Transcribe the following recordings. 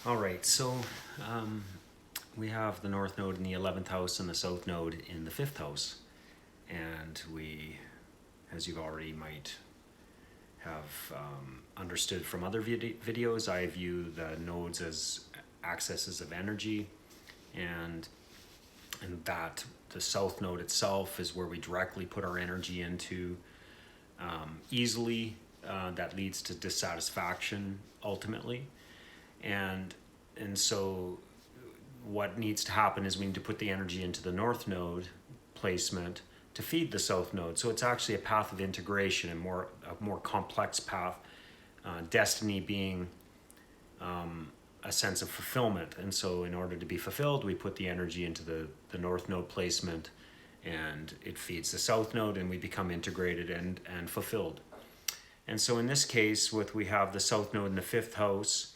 All right, so we have the North Node in the 11th house and the South Node in the 5th house. And we, as you already might have understood from other videos, I view the nodes as accesses of energy, and that the South Node itself is where we directly put our energy into easily. That leads to dissatisfaction ultimately. And so what needs to happen is we need to put the energy into the North Node placement to feed the South Node. So it's actually a path of integration and a more complex path. Destiny being a sense of fulfillment. And so in order to be fulfilled, we put the energy into the North Node placement, and it feeds the South Node, and we become integrated and fulfilled. And so in this case, we have the South Node in the 5th house.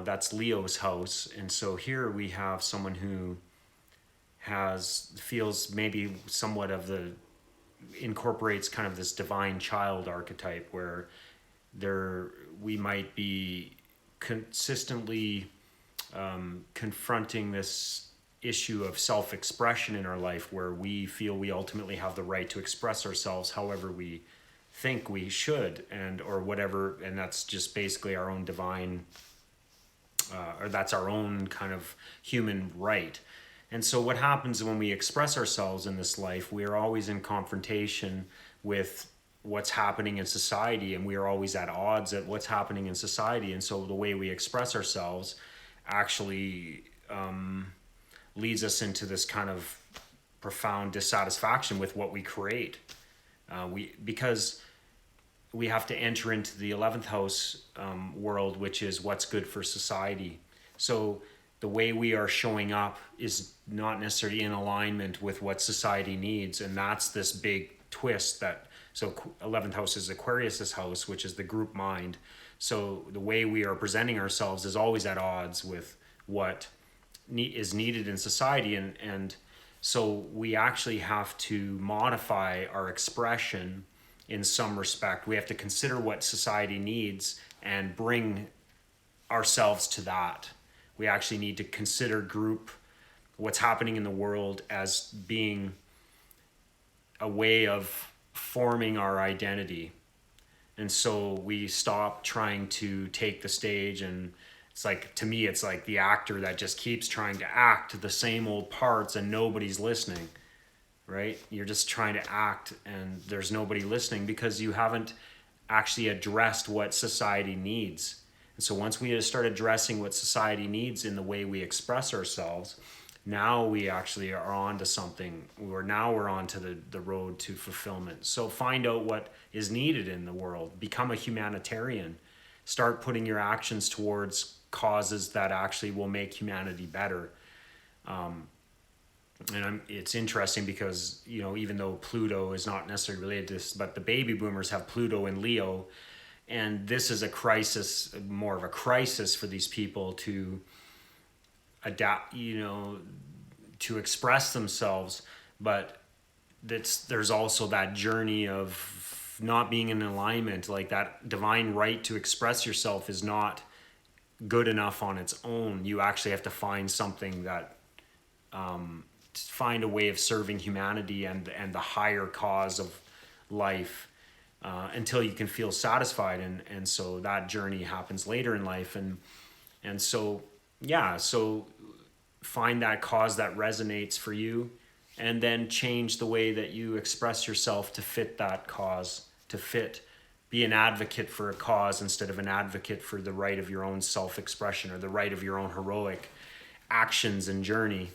That's Leo's house. And so here we have someone who feels maybe somewhat incorporates kind of this divine child archetype, where we might be consistently confronting this issue of self-expression in our life, where we feel we ultimately have the right to express ourselves however we think we should, or whatever, and that's just basically our own divine, or that's our own kind of human right. And so what happens when we express ourselves in this life, we are always in confrontation with what's happening in society, and we are always at odds at what's happening in society. And so the way we express ourselves actually leads us into this kind of profound dissatisfaction with what we create. Because we have to enter into the 11th house world, which is what's good for society. So the way we are showing up is not necessarily in alignment with what society needs. And that's this big twist so 11th house is Aquarius's house, which is the group mind. So the way we are presenting ourselves is always at odds with what is needed in society. And so we actually have to modify our expression in some respect. We have to consider what society needs and bring ourselves to that. We actually need to consider what's happening in the world as being a way of forming our identity. And so we stop trying to take the stage, and it's like, to me, it's like the actor that just keeps trying to act the same old parts and nobody's listening, right? You're just trying to act and there's nobody listening because you haven't actually addressed what society needs. And so once we start addressing what society needs in the way we express ourselves, now we actually are on to something. We're on to the road to fulfillment. So find out what is needed in the world. Become a humanitarian. Start putting your actions towards causes that actually will make humanity better. It's interesting because, even though Pluto is not necessarily related to this, but the baby boomers have Pluto in Leo. And this is a crisis, more of a crisis for these people to adapt, to express themselves. But there's also that journey of not being in alignment. Like, that divine right to express yourself is not good enough on its own. You actually have to find something that find a way of serving humanity and the higher cause of life until you can feel satisfied. And so that journey happens later in life. And so find that cause that resonates for you, and then change the way that you express yourself to fit that cause, be an advocate for a cause instead of an advocate for the right of your own self-expression or the right of your own heroic actions and journey.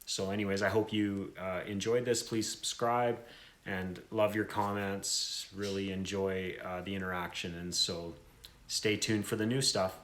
So anyways, I hope you enjoyed this. Please subscribe, and love your comments. Really enjoy the interaction. And so stay tuned for the new stuff.